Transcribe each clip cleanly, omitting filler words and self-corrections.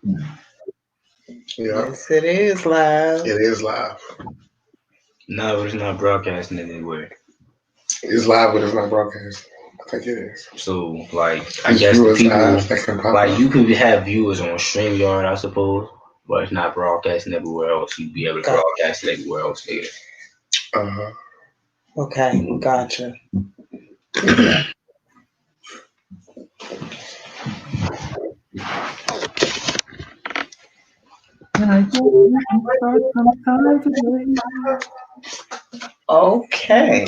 Yeah, Yes, it is live. it is live. No, it's not broadcasting anywhere. It's live, but it's not broadcast. I think it is. So, like, I It's guess the viewers people, eyes that can pop like, up. you could have viewers on StreamYard, I suppose, but it's not broadcasting everywhere else. You'd be able to Got, broadcast it everywhere else later. Uh-huh. okay, gotcha. And I guess we can start sometime today. Okay.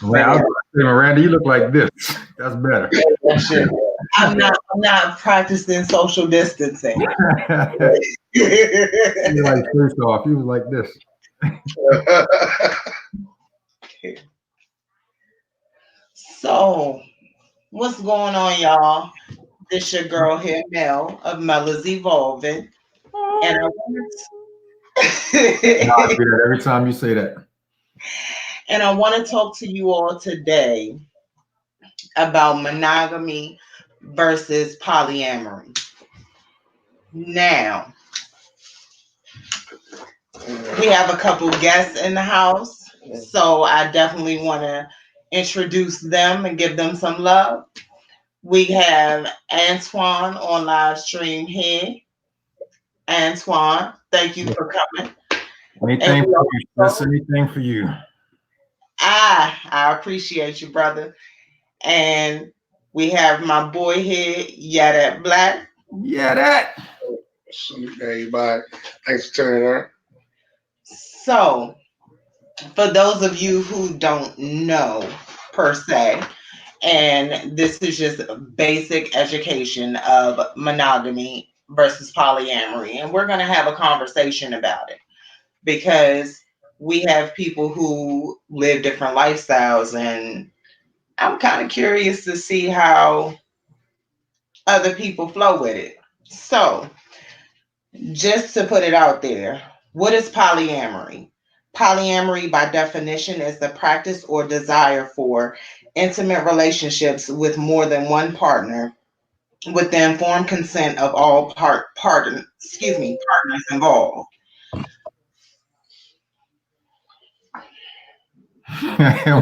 Well, I was gonna say, Miranda, you look like this. That's better. Shit. I'm not practicing social distancing. You like first off, you was like this. So, what's going on, y'all? This your girl here, Mel of Mella's Evolving, and I want No, I to, do that every time you say that. and I want to talk to you all today about monogamy versus polyamory. Now, we have a couple guests in the house, so I definitely want to introduce them and give them some love. We have Antoine on live stream here. Antoine, thank you for coming. And Anything we for you. Just also, anything for you. I appreciate you, brother. And we have my boy here, Yadat Black. Yeah, that. Hey, bye. Thanks for tuning in. So, for those of you who don't know per se, and this is just basic education of monogamy versus polyamory, and we're going to have a conversation about it because we have people who live different lifestyles, and I'm kind of curious to see how other people flow with it. So, just to put it out there, what is polyamory? Polyamory, by definition, is the practice or desire for intimate relationships with more than one partner with the informed consent of all partners involved.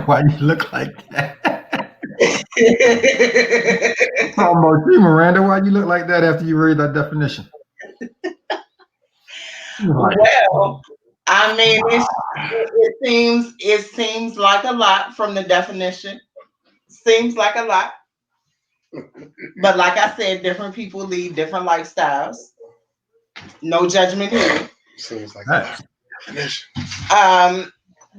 Why you look like that? Talking about you, Miranda. Why you look like that after you read that definition? Like, Well, I mean, it seems like a lot from the definition. Seems like a lot, but like I said, different people lead different lifestyles. No judgment here. Seems like that. a definition. Um,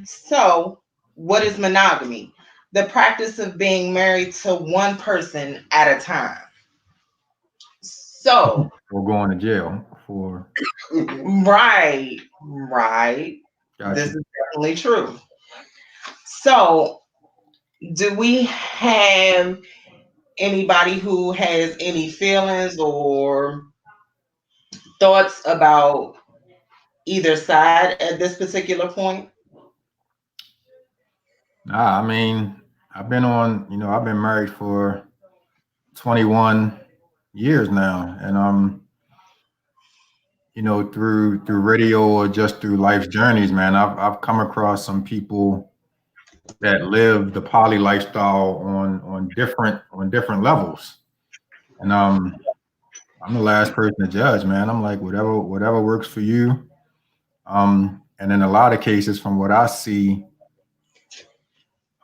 so what is monogamy? The practice of being married to one person at a time. So, Or going to jail for. right, right. This Gotcha. is definitely true. So, do we have anybody who has any feelings or thoughts about either side at this particular point? Nah, I mean, I've been on. I've been married for 21 years now, and through radio or just through life's journeys, man, I've come across some people that live the poly lifestyle on different levels, and I'm the last person to judge, man. I'm like, whatever works for you. And in a lot of cases, from what I see,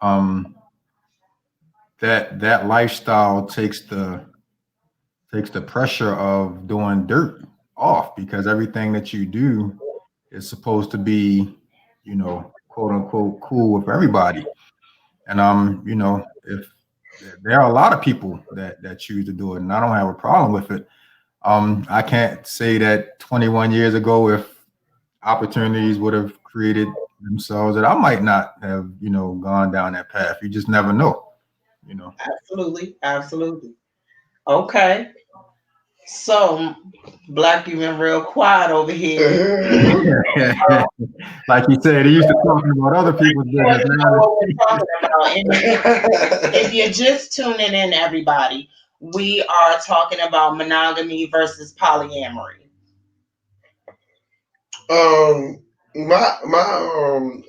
um, that lifestyle takes the pressure of doing dirt off because everything that you do is supposed to be, quote unquote, cool with everybody. And if there are a lot of people that choose to do it, and I don't have a problem with it. I can't say that 21 years ago, if opportunities would have created themselves, that I might not have, gone down that path. You just never know, you know. Absolutely, absolutely. Okay. So, Black, you been real quiet over here. Like you said, he used to talking about other people's You want business. to know Now, what we're talking about. And if you're just tuning in, everybody, we are talking about monogamy versus polyamory. My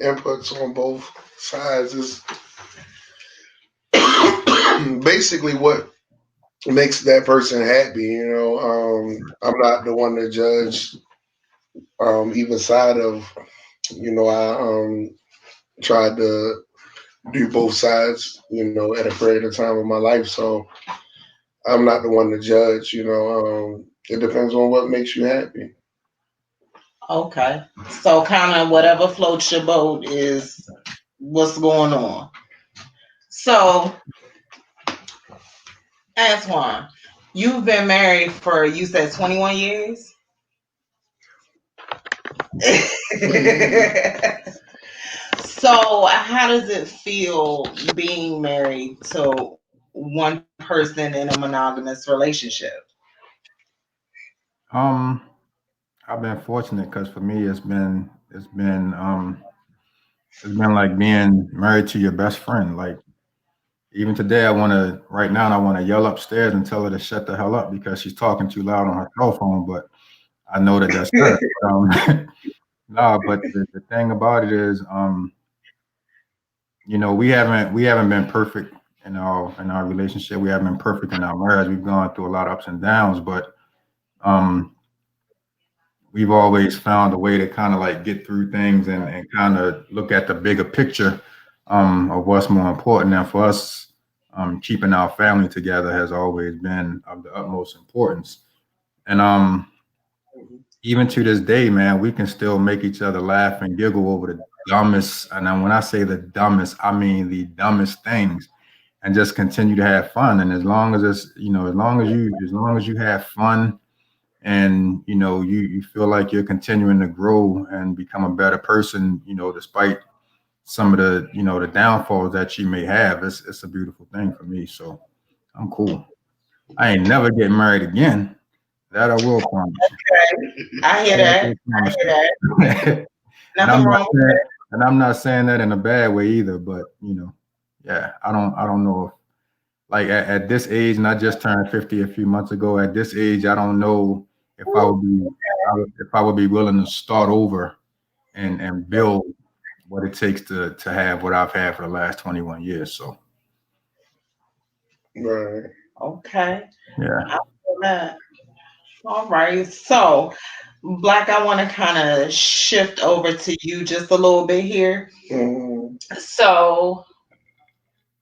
inputs on both sides is basically what makes that person happy. I'm not the one to judge either side of. I tried to do both sides. At a period of time of my life, so I'm not the one to judge. It depends on what makes you happy. Okay. So kind of whatever floats your boat is what's going on. So, Antoine, you've been married for, you said, 21 years? So, how does it feel being married to one person in a monogamous relationship? Um, I've been fortunate because for me, it's been like being married to your best friend. Like even today, right now, I want to yell upstairs and tell her to shut the hell up because she's talking too loud on her cell phone. But I know that that's her. No, but the thing about it is, we haven't been perfect in our relationship. We haven't been perfect in our marriage. We've gone through a lot of ups and downs, but um, we've always found a way to kind of like get through things and kind of look at the bigger picture of what's more important. And for us, keeping our family together has always been of the utmost importance. And even to this day, man, we can still make each other laugh and giggle over the dumbest. And then when I say the dumbest, I mean the dumbest things, and just continue to have fun. And as long as as long as you have fun, and you feel like you're continuing to grow and become a better person, despite some of the downfalls that you may have, it's a beautiful thing for me. So I'm cool. I ain't never getting married again. That I will promise you. I hear That I that. will I promise hear that. you. and Nothing I'm not wrong with saying, that. and I'm not saying that in a bad way either, but yeah, I don't know if, like at this age, and I just turned 50 a few months ago. At this age, I don't know if I would be willing to start over and build what it takes to have what I've had for the last 21 years. So Right. Okay. yeah. I feel that. All right. So, Black, I want to kind of shift over to you just a little bit here. Mhm. So,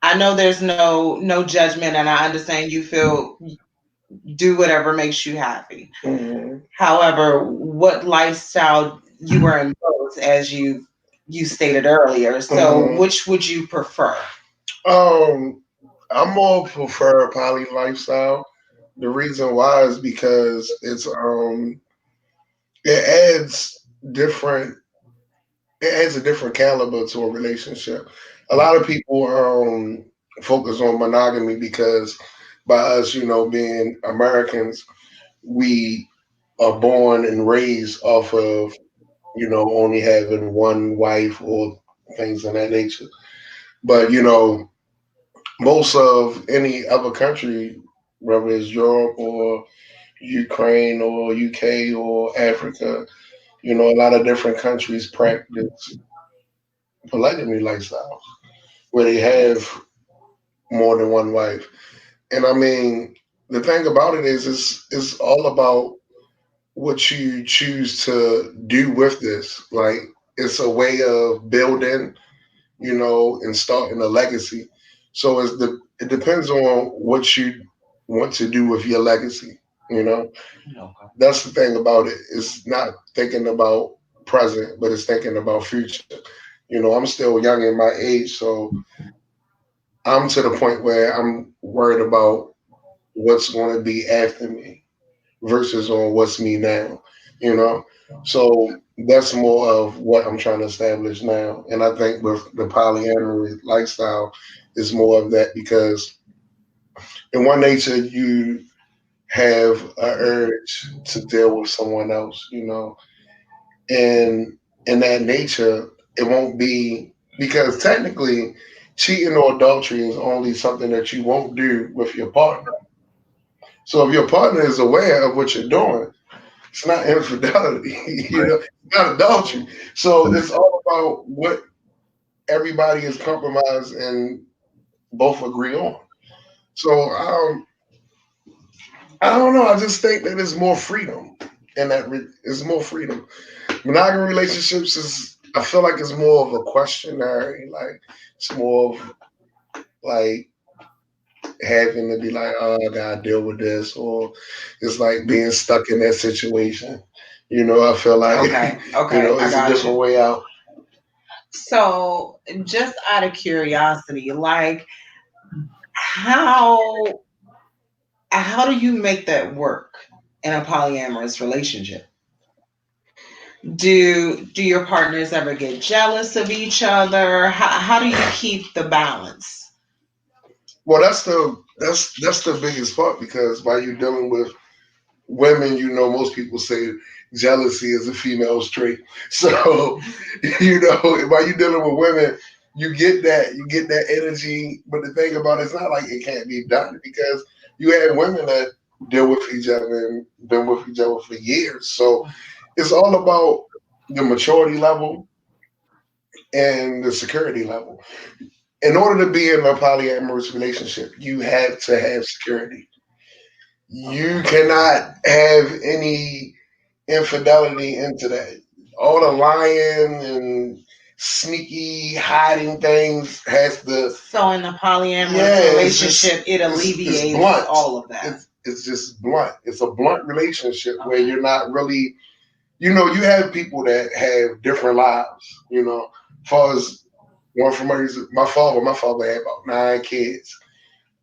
I know there's no judgment, and I understand you feel do whatever makes you happy. Mhm. However, what lifestyle you were in both, as you stated earlier. So, Mhm. which would you prefer? Um, I more prefer a poly lifestyle. The reason why is because it different adds a different caliber to a relationship. A lot of people focus on monogamy because by us, being Americans, we are born and raised off of only having one wife or things of that nature. But most of any other country, whether it's Europe or Ukraine or UK or Africa, a lot of different countries practice polygamy lifestyles where they have more than one wife. And I mean, the thing about it is, it's all about what you choose to do with this. Like, it's a way of building, and starting a legacy. So it depends on what you want to do with your legacy. You know, Okay. that's the thing about it. It's not thinking about present, but it's thinking about future. I'm still young in my age, so I'm to the point where I'm worried about what's going to be after me versus on what's me now, you know? So that's more of what I'm trying to establish now. And I think with the polyamory lifestyle is more of that because in one nature, you have an urge to deal with someone else, and in that nature, it won't be because technically cheating or adultery is only something that you won't do with your partner. So if your partner is aware of what you're doing, it's not infidelity. Right. It's not adultery. So it's all about what everybody is compromised and both agree on. So I don't know. I just think that there's more freedom, and it's more freedom. Monogamy relationships is, I feel like it's more of a questionary. Like it's more of like having to be like, oh, I gotta deal with this, or it's like being stuck in that situation. I feel like Okay, okay, I it's a got different you. way out. So, just out of curiosity, like how how do you make that work in a polyamorous relationship? Do your partners ever get jealous of each other? How do you keep the balance? Well, that's the biggest part because while you're dealing with women, most people say jealousy is a female's trait. So, while you're dealing with women, you get that energy. But the thing about it's not like it can't be done because you have women that deal with each other and been with each other for years. So it's all about the maturity level and the security level. In order to be in a polyamorous relationship, you have to have security. You cannot have any infidelity into that. All the lying and sneaky hiding things has to. So in the polyamorous Yeah, it's just relationship, it it's alleviates blunt. all of that. It's just blunt. It's a blunt relationship where Okay. you're not really. You have people that have different lives. As far as one from my father had about 9 kids,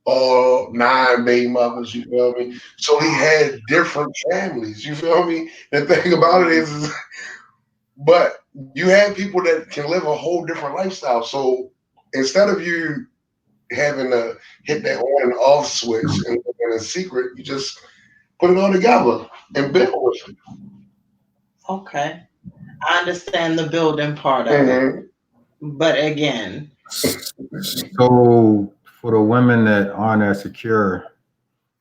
all 9 baby mothers. You feel me? So he had different families. You feel me? The thing about it is but you have people that can live a whole different lifestyle. So instead of you having to hit that on and off switch and living in secret, you just put it all together and build with it. Okay. I understand the building part of it. Mm-hmm. But again, So for the women that aren't as secure,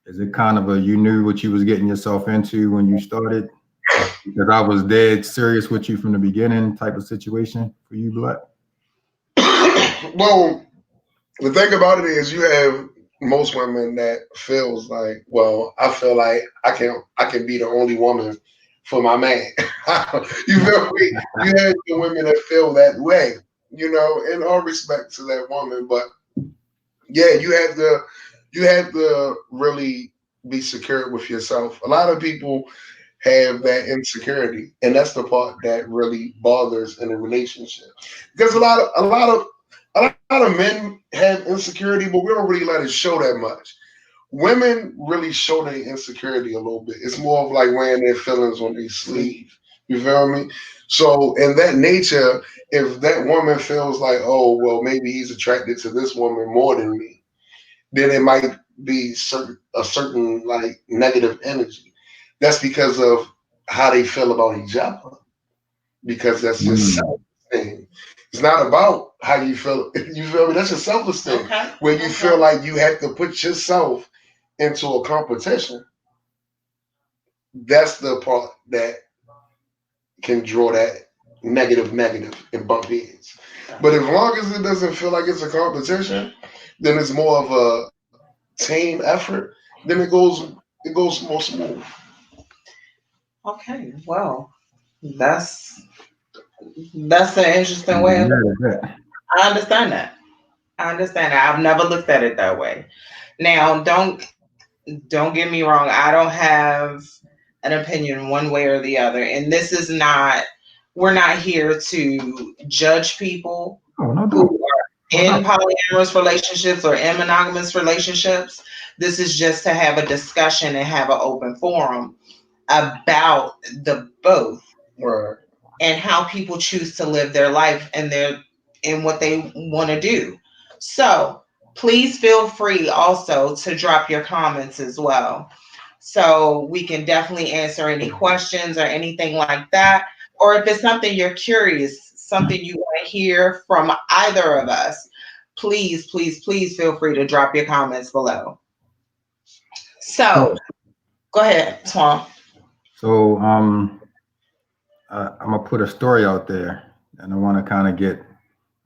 is it kind of a you knew what you was getting yourself into when you started? Because I was dead serious with you from the beginning type of situation for you, Black? Well, the thing about it is you have most women that feels like, well, I feel like I can be the only woman for my man. You feel me? You have the women that feel that way, in all respect to that woman. But yeah, you have to really be secure with yourself. A lot of people have that insecurity, and that's the part that really bothers in a relationship. Because a lot of men have insecurity, but we don't really let it show that much. Women really show their insecurity a little bit. It's more of like wearing their feelings on their sleeve. You feel me? So in that nature, if that woman feels like, oh well, maybe he's attracted to this woman more than me, then it might be a certain like negative energy. That's because of how they feel about each other. Because that's just Mm. self-esteem. It's not about how you feel. You feel me? That's your self-esteem. okay, Where you feel okay, like you have to put yourself into a competition. That's the part that can draw that negative and bump heads. But as long as it doesn't feel like it's a competition, then it's more of a team effort. Then it goes more smooth. okay. Well, that's that's an interesting way of. Yeah, I understand that. I understand that. I've never looked at it that way. Now, don't get me wrong. I don't have an opinion one way or the other, and this is not. We're not here to judge people oh, no who doubt. are No in doubt. polyamorous relationships or in monogamous relationships. This is just to have a discussion and have an open forum about the both Right. and how people choose to live their life and what they want to do. So please feel free also to drop your comments as well. So we can definitely answer any questions or anything like that. Or if it's something you're curious, something you want to hear from either of us, please, please, please feel free to drop your comments below. So Go ahead, Swan. So I'm gonna put a story out there, and I want to kind of get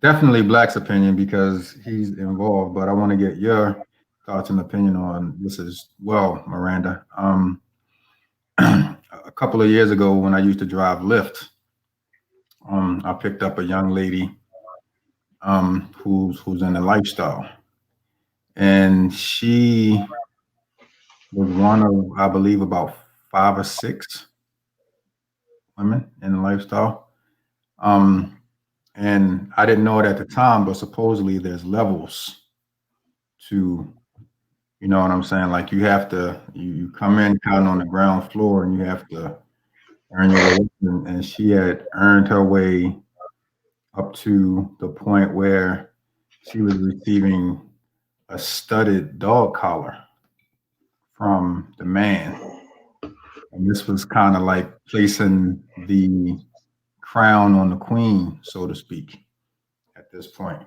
definitely Black's opinion because he's involved, but I want to get your thoughts and opinion on this as well, Miranda. A couple of years ago, when I used to drive Lyft, I picked up a young lady who's in the lifestyle, and she was one of, I believe, about 5 or 6 women in the lifestyle. Um, and I didn't know it at the time, but supposedly there's levels to, you know what I'm saying? Like you have to, you come in kind of on the ground floor and you have to earn your way up. And she had earned her way up to the point where she was receiving a studded dog collar from the man. And this was kind of like placing the crown on the queen, so to speak, at this point.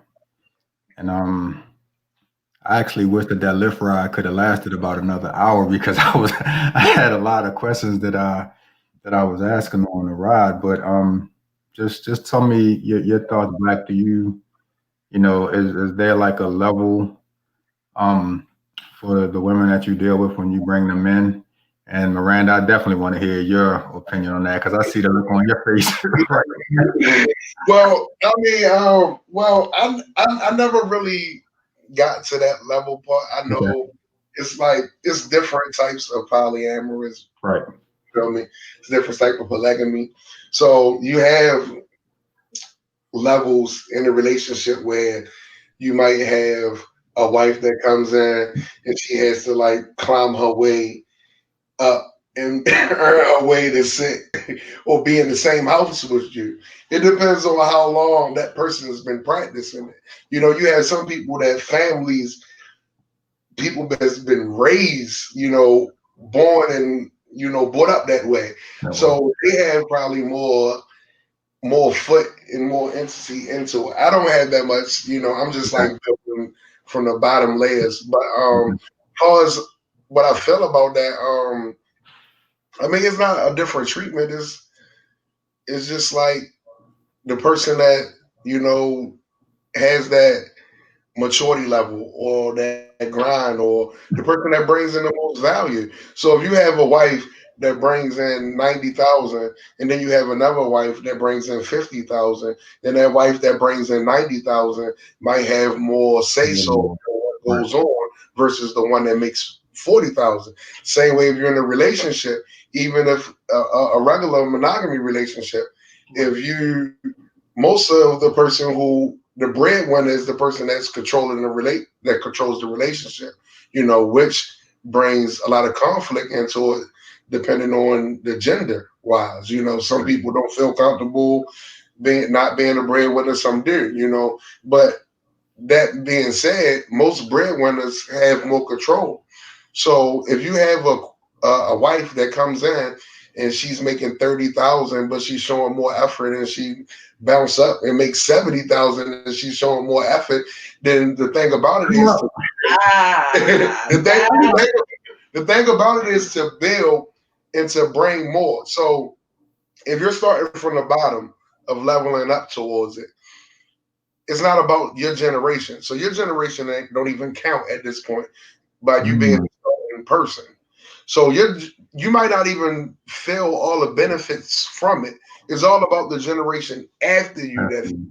And I actually wish that that lift ride could have lasted about another hour because I had a lot of questions that I was asking on the ride. But just tell me your thoughts, Black. Do is there like a level um for the women that you deal with when you bring them in? And Miranda, I definitely want to hear your opinion on that because I see the look on your face right Well, I mean, I never really got to that level part. I Okay. know it's like it's different types of polyamorous. Right. You feel me? It's different type of polygamy. So you have levels in a relationship where you might have a wife that comes in and she has to like climb her way up and earn a way to sit or be in the same house with you. It depends on how long that person has been practicing it. You know, you have some people that families, people that's been raised, born and brought up that way. That way. So they have probably more foot and more entity into it. I don't have that much, I'm just Okay. like building from the bottom layers. But Okay. far as what I feel about that, I mean, it's not a different treatment. It's just like the person that has that maturity level or that grind or the person that brings in the most value. So if you have a wife that brings in 90,000 and then you have another wife that brings in 50,000, then that wife that brings in 90,000 might have more say so Yeah. on what Right. goes on versus the one that makes 40,000. Same way if you're in a relationship, even if a regular monogamy relationship, if you most of the person who the breadwinner is the person that's controlling that controls the relationship, which brings a lot of conflict into it depending on the gender wise. Some Right. people don't feel comfortable being not being a breadwinner, some do, but that being said, most breadwinners have more control. So if you have a wife that comes in and she's making 30,000, but she's showing more effort, and she bounce up and makes 70,000, and she's showing more effort, then the thing about it is to, Ah, the thing the that, thing the thing about it is to build and to bring more. So if you're starting from the bottom of leveling up towards it, it's not about your generation. So your generation don't even count at this point by you being Mm, a certain person. So you might not even feel all the benefits from it. It's all about the generation after you that absolutely.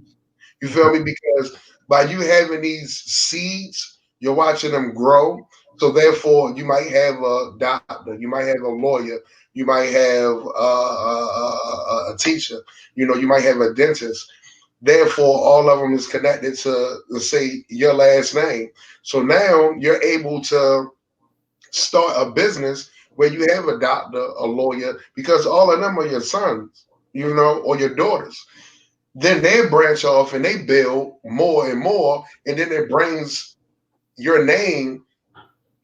you feel me? Because by you having these seeds, you're watching them grow. So therefore, you might have a doctor, you might have a lawyer, you might have a teacher, you might have a dentist. Therefore, all of them is connected to, let's say, your last name. So now you're able to start a business where you have a doctor, a lawyer, because all of them are your sons, or your daughters. Then they branch off and they build more and more, and then it brings your name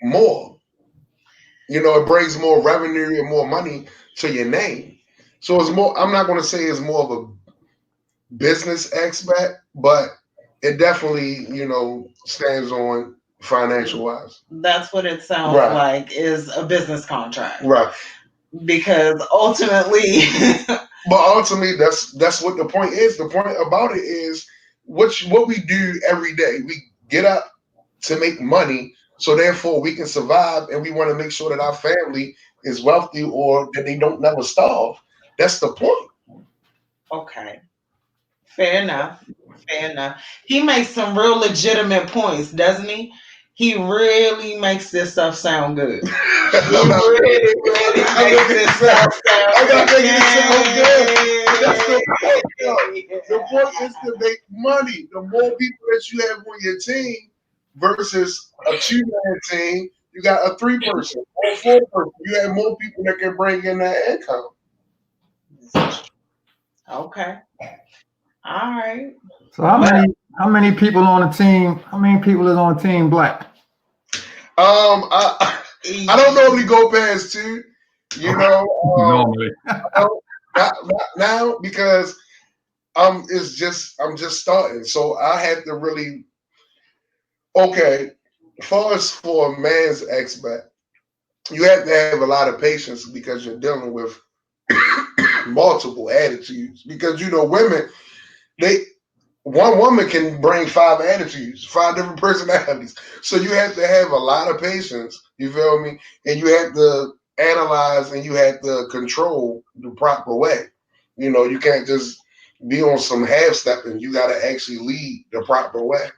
more. It brings more revenue and more money to your name. So it's more. I'm not going to say it's more of a business aspect, but it definitely stands on. financial wise. That's what it sounds Right. like, is a business contract. Right. Because ultimately, But ultimately, that's what the point is. The point about it is what we do every day. We get up to make money, so therefore we can survive, and we want to make sure that our family is wealthy or that they don't never starve. That's the point. okay, fair enough. Fair enough. He makes some real legitimate points, doesn't he? He really makes this stuff sound good. He I'm not making really, really I'm makes making it this sound. stuff sound I'm not good. making it sound good. But that's the point, though. The point is to make money. The more people that you have on your team versus a two-man team, you got a three-person or four-person. You have more people that can bring in that income. Okay. All right. So how Well, many people on the team? How many people is on the team black? I don't normally go past two. You know, Normally. I don't, not now because I'm just starting, so I have to really okay. First, for a man's expert, you have to have a lot of patience because you're dealing with multiple attitudes. Because women, they one woman can bring five attitudes, five different personalities. So you have to have a lot of patience. You feel me? And you have to analyze and you have to control the proper way. You can't just be on some half stepping. You got to actually lead the proper way,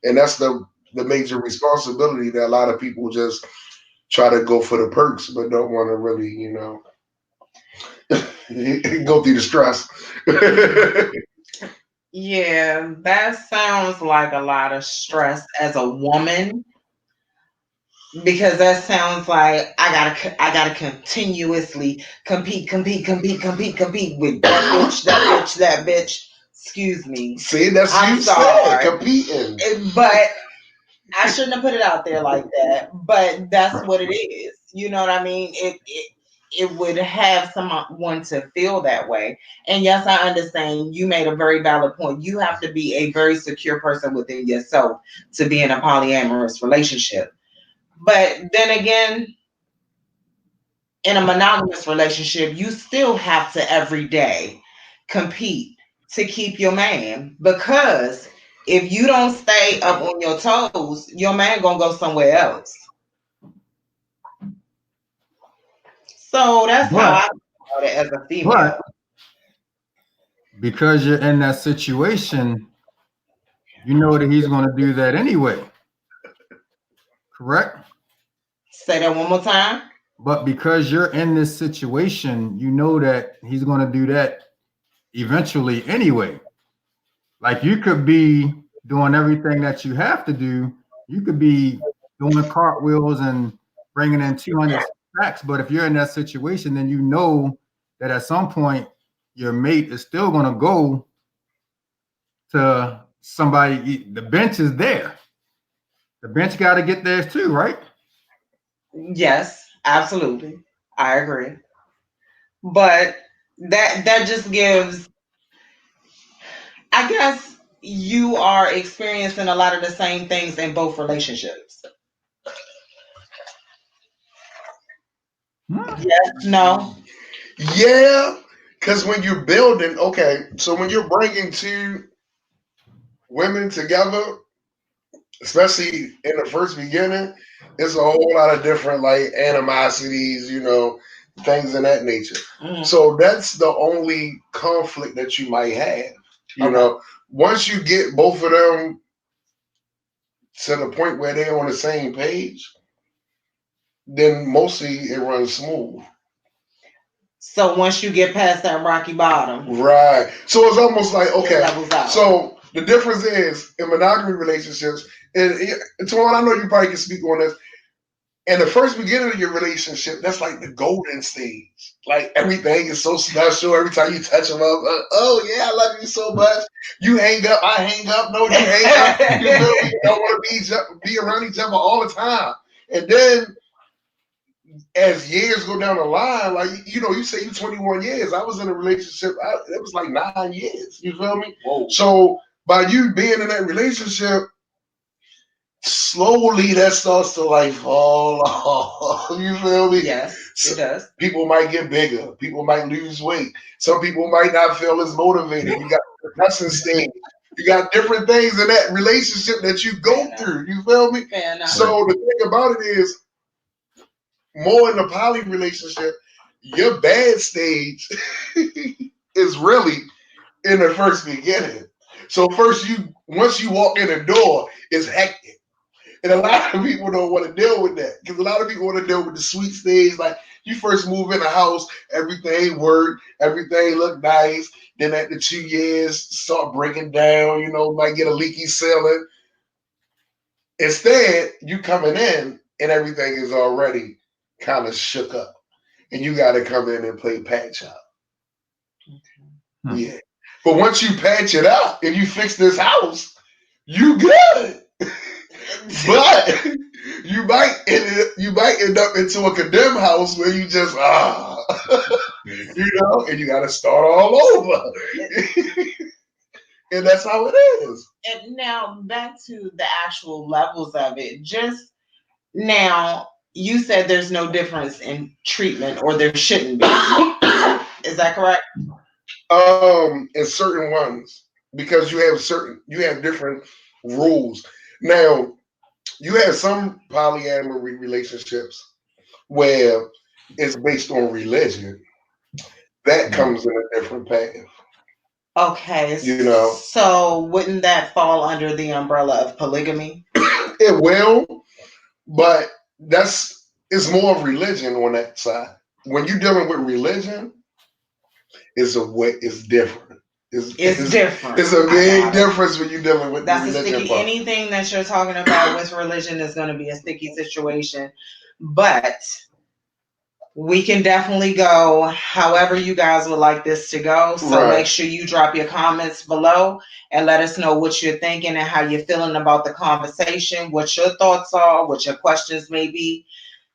and that's the major responsibility that a lot of people just try to go for the perks, but don't want to really, go through the stress. yeah, that sounds like a lot of stress as a woman, because that sounds like I gotta continuously compete with that bitch, that bitch, that bitch. Excuse me. See, that's I'm you said sorry. competing. But I shouldn't have put it out there like that. But that's what it is. You know what I mean? It would have someone to feel that way. And yes, I understand you made a very valid point. You have to be a very secure person within yourself to be in a polyamorous relationship. But then again, in a monogamous relationship, you still have to every day compete to keep your man, because if you don't stay up on your toes, your man gonna go somewhere else. So that's how But I feel about it as a but female. because you're in that situation, you know that he's going to do that anyway. Correct? Say that one more time. But because you're in this situation, you know that he's going to do that eventually anyway. Like you could be doing everything that you have to do. You could be doing cartwheels and bringing in 200 stacks. But if you're in that situation, then you know that at some point your mate is still going to go to somebody. The bench is there. The bench got to get theirs too, right? Yes, absolutely. I agree. But that just gives, I guess you are experiencing a lot of the same things in both relationships. Hmm. Yes, no. Yeah, because when you're building, okay, so when you're bringing two women together, especially in the first beginning, it's a whole lot of different like animosities, things of that nature. Mhm. So that's the only conflict that you might have. You Okay. know, once you get both of them to the point where they're on the same page, then mostly it runs smooth. So once you get past that rocky bottom, Right. So it's almost like it okay. levels out. So the difference is in monogamy relationships, and Twan, I know you probably can speak on this. In the first beginning of your relationship, that's like the golden stage. Like everything is so special. Every time you touch them up, oh yeah, I love you so much. You hang up, I hang up. No, you hang up. You feel me? Don't want to be around each other all the time. And then as years go down the line, like you say you 21 years. I was in a relationship. It was like 9 years. You feel me? Whoa. So by you being in that relationship, slowly that starts to like fall off. You feel me? Yes, it does. People might get bigger. People might lose weight. Some people might not feel as motivated. You got the depression stage. You got different things in that relationship that you go through. You feel me? Fair enough. So the thing about it is, more in the poly relationship, your bad stage is really in the first beginning. So first once you walk in the door, it's hectic. And a lot of people don't want to deal with that because a lot of people want to deal with the sweet stage. Like you first move in a house, everything work, everything look nice. Then after 2 years, start breaking down. You know, might get a leaky ceiling. Instead, you coming in and everything is already kind of shook up, and you got to come in and play patch up. Yeah, but once you patch it up and you fix this house, you good. But you might end up into a condemned house where you just you know, and you got to start all over. And that's how it is. And now back to the actual levels of it. Just now, you said there's no difference in treatment, or there shouldn't be. Is that correct? In certain ones, because you have different rules. Now, you have some polyamory relationships where it's based on religion. That comes in a different path. Okay, You know, so wouldn't that fall under the umbrella of polygamy? it will, but it's more of religion on that side. When you're dealing with religion, it's different. It's different. It's a big difference when you're dealing with That's the religion a sticky. part. Anything that you're talking about with religion is going to be a sticky situation, but we can definitely go however you guys would like this to go. So make sure you drop your comments below and let us know what you're thinking and how you're feeling about the conversation, what your thoughts are, what your questions may be,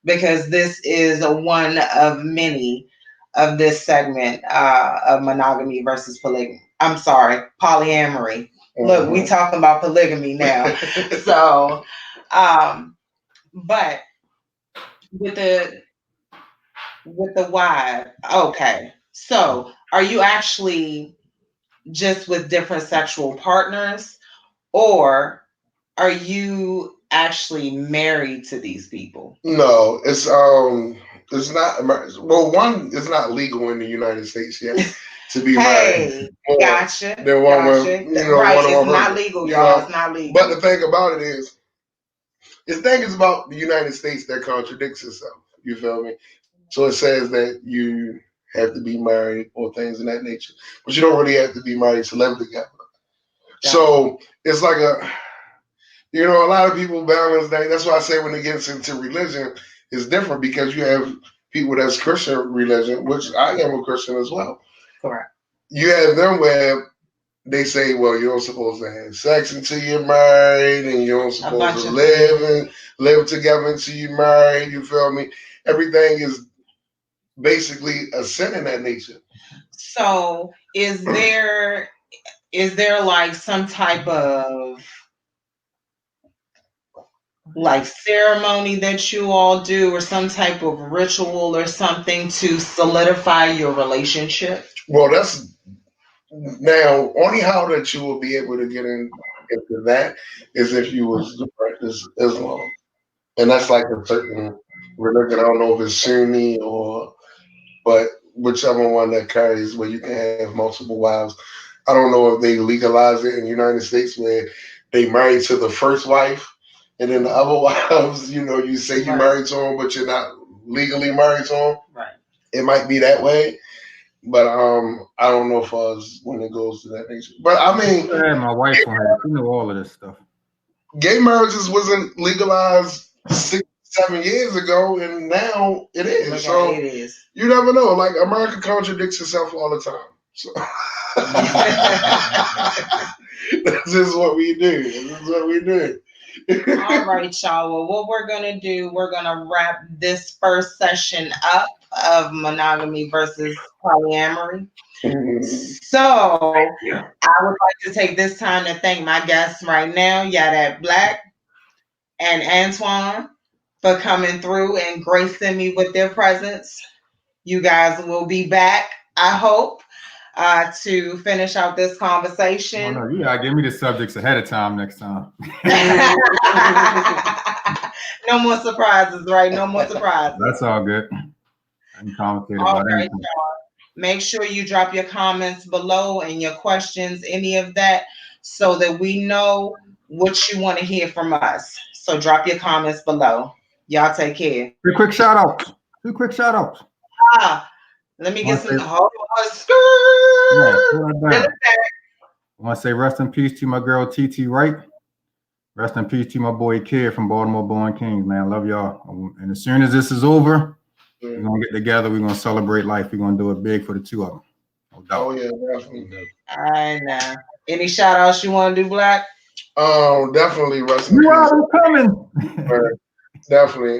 because this is one of many of this segment of monogamy versus polygamy. I'm sorry, polyamory. Look, we talking about polygamy now. So, but with the wife, okay. So, are you actually just with different sexual partners, or are you actually married to these people? No, it's not. Well, one, it's not legal in the United States yet to be married. Gotcha. Then one with, Right, one it's on not her, legal, y'all. It's not legal. But the thing about it is, the thing is about the United States that contradicts itself. You feel me? So it says that you have to be married or things of that nature, but you don't really have to be married to live together. So it's like a lot of people balance that. That's why I say when it gets into religion, it's different because you have people that's Christian religion, which I am a Christian as well. Correct. You have them where they say, well, you're not supposed to have sex until you're married, and you're not supposed to live together until you're married. You feel me? Everything is basically a sin in that nature. So is there like some type of like ceremony that you all do, or some type of ritual or something to solidify your relationship? Well, that's now only how that you will be able to get into that is if you was to practice Islam, and that's like a certain religion. I don't know if it's Sunni but whichever one that carries where you can have multiple wives. I don't know if they legalize it in the United States where they married to the first wife, and then the other wives, you say you're married to them, but you're not legally married to them. Right. It might be that way, but I don't know if us when it goes to that nature. But I mean, my wife on her. She knew all of this stuff. Gay marriages wasn't legalized 6-7 years ago, and now it is. So it is. You never know. Like America contradicts itself all the time. So this is what we do. This is what we do. All right, y'all. Well, what we're going to do, we're going to wrap this first session up of monogamy versus polyamory. So I would like to take this time to thank my guests right now, Yadat Black. and Antoine for coming through and gracing me with their presence. You guys will be back, I hope, to finish out this Oh no, conversation. you gotta give me the subjects ahead of time next time. No more surprises, right? No more surprises. That's all good. I can conversate All about right, anything. y'all. Make sure you drop your comments below and your questions, any of that, so that we know what you want to hear from us. So drop your comments below. Y'all take care. Two quick shout outs. Two quick shout outs. Ah, let me I get want to some. say, Hold on, yeah, skirt. slow that down. I want to say rest in peace to my girl TT Wright. Rest in peace to my boy Kid from Baltimore Born Kings, man. Love y'all. And as soon as this is over, we're gonna get together. We're gonna celebrate life. We're gonna do it big for the two of them. No Oh doubt. yeah, definitely. All right, now. Any shout outs you want to do, Black? Definitely rest in You peace. are coming. Definitely.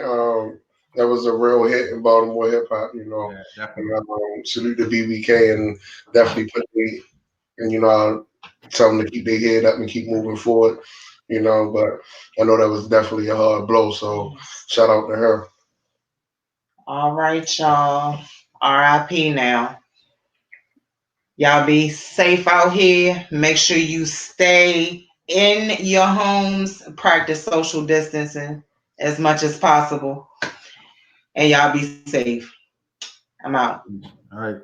That was a real hit in Baltimore hip hop, you know. Yeah, And definitely. salute to BBK and definitely put me and I'll tell them to keep their head up and keep moving forward, But I know that was definitely a hard blow, so shout out to her. All right, y'all. RIP now. Y'all be safe out here. Make sure you stay in your homes, practice social distancing as much as possible, and y'all be safe. I'm out. All right.